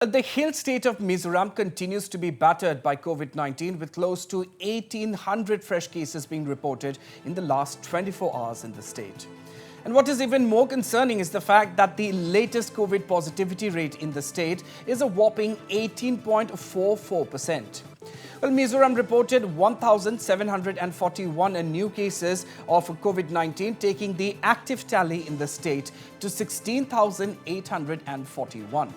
The hill state of Mizoram continues to be battered by COVID-19 with close to 1,800 fresh cases being reported in the last 24 hours in the state. And what is even more concerning is the fact that the latest COVID positivity rate in the state is a whopping 18.44%. Well, Mizoram reported 1,741 new cases of COVID-19, taking the active tally in the state to 16,841.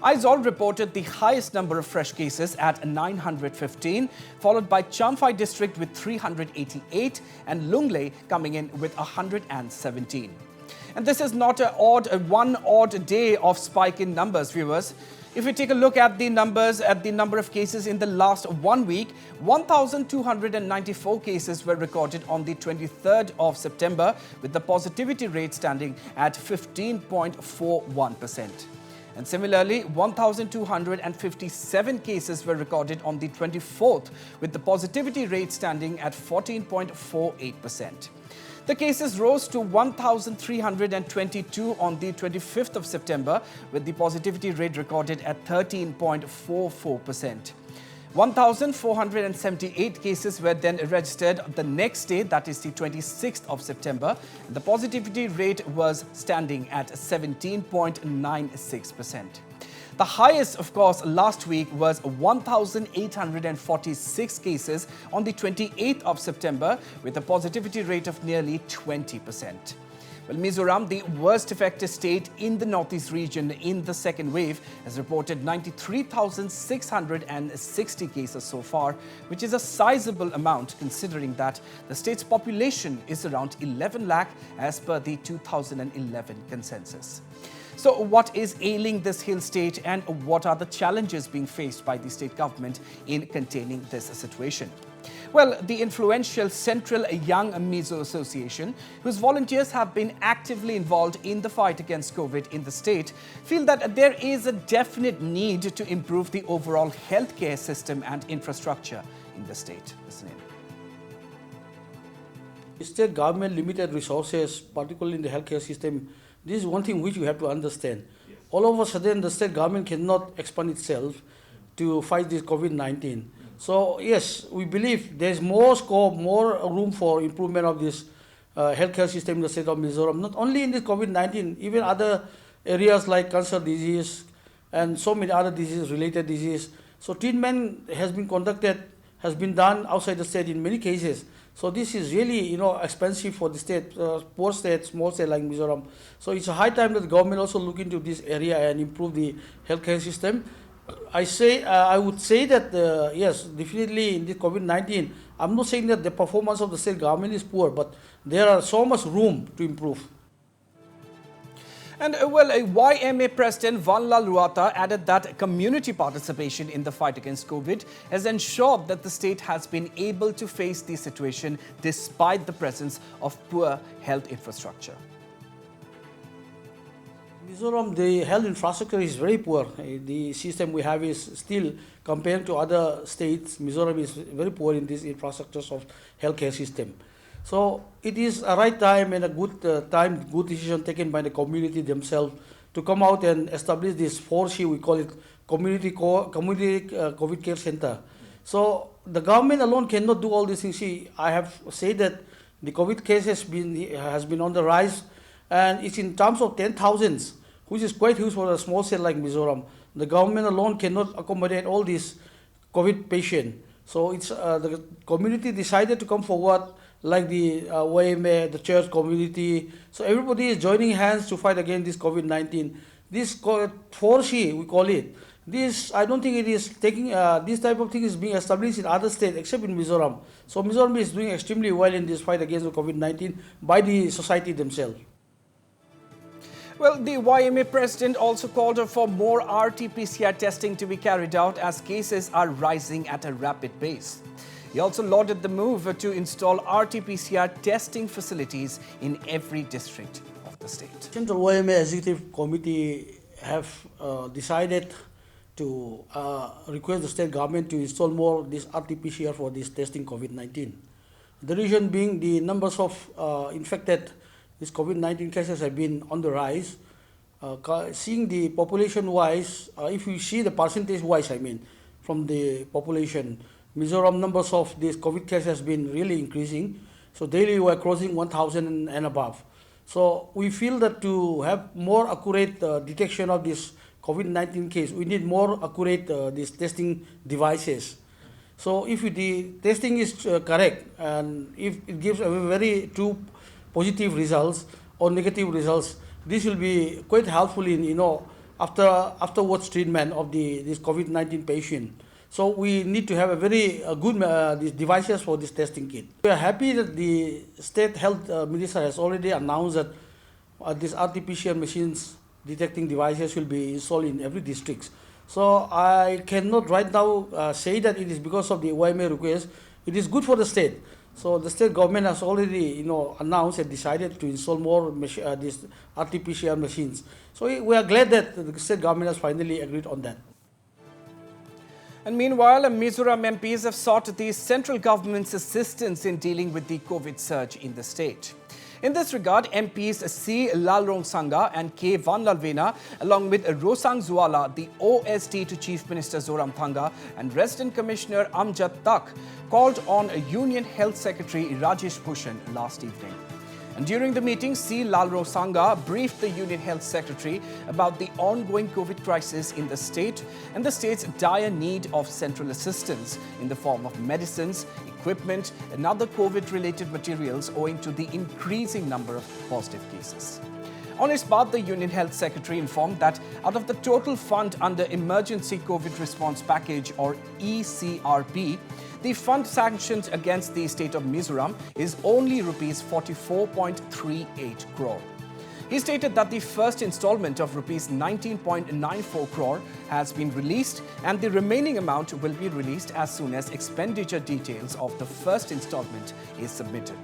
Aizawl reported the highest number of fresh cases at 915, followed by Champhai district with 388 and Lunglei coming in with 117. And this is not one odd day of spike in numbers, viewers. If we take a look at the number of cases in the last 1 week, 1,294 cases were recorded on the 23rd of September, with the positivity rate standing at 15.41%. And similarly, 1,257 cases were recorded on the 24th, with the positivity rate standing at 14.48%. The cases rose to 1,322 on the 25th of September, with the positivity rate recorded at 13.44%. 1,478 cases were then registered the next day, that is the 26th of September. The positivity rate was standing at 17.96%. The highest, of course, last week was 1,846 cases on the 28th of September, with a positivity rate of nearly 20%. Well, Mizoram, the worst affected state in the northeast region in the second wave, has reported 93,660 cases so far, which is a sizable amount considering that the state's population is around 11 lakh as per the 2011 consensus. So what is ailing this hill state, and what are the challenges being faced by the state government in containing this situation? Well, the influential Central Young Mizo Association, whose volunteers have been actively involved in the fight against COVID in the state, feel that there is a definite need to improve the overall healthcare system and infrastructure in the state. Listen in. State government limited resources, particularly in the healthcare system. This is one thing which we have to understand. Yes. All of a sudden, the state government cannot expand itself to fight this COVID-19. So yes, we believe there is more scope, more room for improvement of this healthcare system in the state of Mizoram. Not only in this COVID-19, even other areas like cancer disease and so many other diseases, related disease. So treatment has been conducted, has been done outside the state in many cases. So this is really, expensive for the state, poor state, small state like Mizoram. So it's a high time that the government also look into this area and improve the healthcare system. I would say that yes, definitely in the COVID-19, I'm not saying that the performance of the state government is poor, but there are so much room to improve. And YMA President Vanlal Ruata added that community participation in the fight against COVID has ensured that the state has been able to face the situation despite the presence of poor health infrastructure. Mizoram, the health infrastructure is very poor. The system we have is still, compared to other states, Mizoram is very poor in this infrastructure of healthcare system. So it is a right time and a good good decision taken by the community themselves to come out and establish this 4C, we call it community COVID care center. So the government alone cannot do all these things. See, I have said that the COVID case has been on the rise, and it's in terms of 10,000s, which is quite huge for a small state like Mizoram. The government alone cannot accommodate all these COVID patients. So it's the community decided to come forward, like the YMA, the church community. So everybody is joining hands to fight against this COVID-19. This 4C, we call it. This, I don't think it is taking, this type of thing is being established in other states except in Mizoram. So Mizoram is doing extremely well in this fight against the COVID-19 by the society themselves. Well, the YMA president also called for more RT-PCR testing to be carried out as cases are rising at a rapid pace. He also lauded the move to install RT-PCR testing facilities in every district of the state. Central YMA Executive Committee have decided to request the state government to install more this RT-PCR for this testing COVID-19. The reason being the numbers of infected these COVID-19 cases have been on the rise. seeing the population-wise, if you see the percentage-wise, I mean, from the population, Mizoram numbers of these COVID cases has been really increasing. So daily we are crossing 1,000 and above. So we feel that to have more accurate detection of this COVID-19 case, we need more accurate these testing devices. So if the testing is correct and if it gives a very true positive results or negative results, this will be quite helpful in afterwards treatment of this COVID-19 patient. So we need to have a very good these devices for this testing kit. We are happy that the State Health Minister has already announced that these RT-PCR machines detecting devices will be installed in every district. So I cannot right now say that it is because of the OMA request. It is good for the state. So the state government has already announced and decided to install more these RT-PCR machines. So we are glad that the state government has finally agreed on that. And meanwhile, Mizoram MPs have sought the central government's assistance in dealing with the COVID surge in the state. In this regard, MPs C. Lalrongsanga and K. Vanlalvena, along with Rosang Zuala, the OSD to Chief Minister Zoramthanga, and Resident Commissioner Amjad Tak, called on Union Health Secretary Rajesh Bhushan last evening. And during the meeting, C. Lalrongsanga briefed the Union Health Secretary about the ongoing COVID crisis in the state and the state's dire need of central assistance in the form of medicines, equipment and other COVID-related materials owing to the increasing number of positive cases. On his part, the Union Health Secretary informed that out of the total fund under Emergency COVID Response Package or ECRP, the fund sanctioned against the state of Mizoram is only rupees 44.38 crore. He stated that the first installment of rupees 19.94 crore has been released and the remaining amount will be released as soon as expenditure details of the first installment is submitted.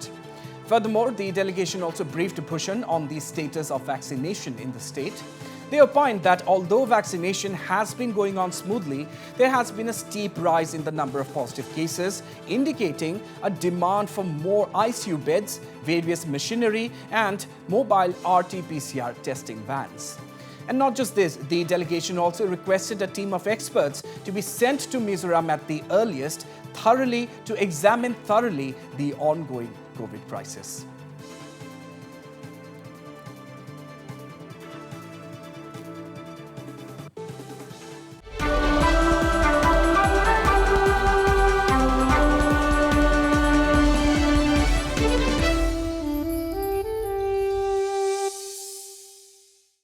Furthermore, the delegation also briefed Bhushan on the status of vaccination in the state. They opined that although vaccination has been going on smoothly, there has been a steep rise in the number of positive cases, indicating a demand for more ICU beds, various machinery and mobile RT-PCR testing vans. And not just this, the delegation also requested a team of experts to be sent to Mizoram at the earliest, to examine thoroughly the ongoing COVID crisis.